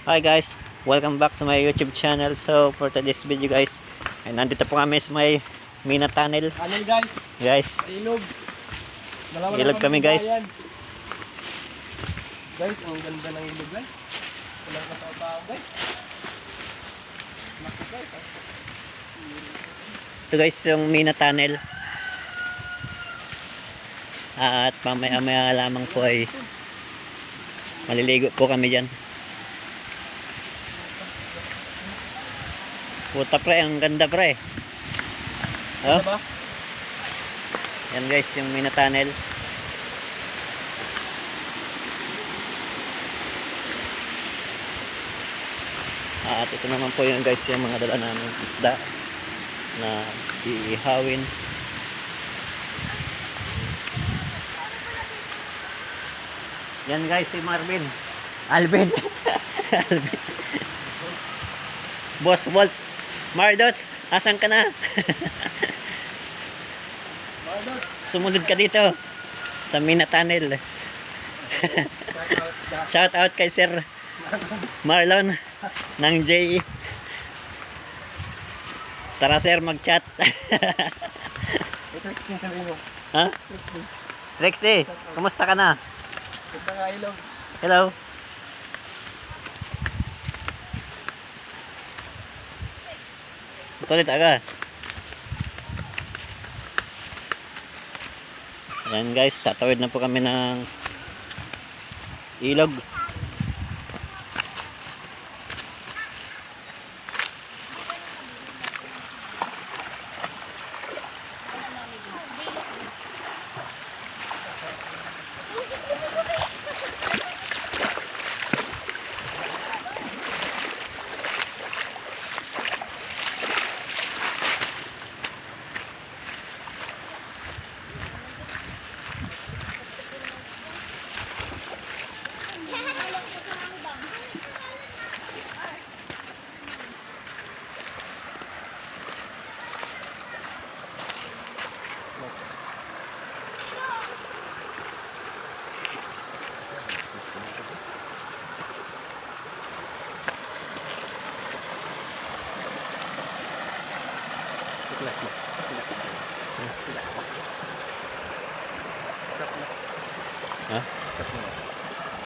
Hi guys, welcome back to my YouTube channel. So for today's video guys, ay nandito po kami sa may Mina Tunnel. Ano guys? Guys, Ilog. Dalawa ilog kami guys. Guys, ang ganda ng ilog guys. Walang katao-tao guys. Naku guys. Ito guys yung Mina Tunnel. At mamaya lamang po ay maliligo po kami dyan. Puta pre, ang ganda pre. Oh, Diba? yan guys yung Mina Tunnel. At ito naman po yung guys yung mga dala namin isda na iihawin. Yan guys si Marvin. Alvin. Alvin. Boss Walt. Mardots, asan ka na? Sumunod ka dito sa Mina Tunnel. Shout out kay Sir Marlon ng JE. Tara sir, mag-chat. Ito yung sabi mo. Ha? Rexy, kumusta ka na? Ito nga ilog. Hello. Tulit aga. Ayan guys, tatawid na po kami ng ilog. Ha?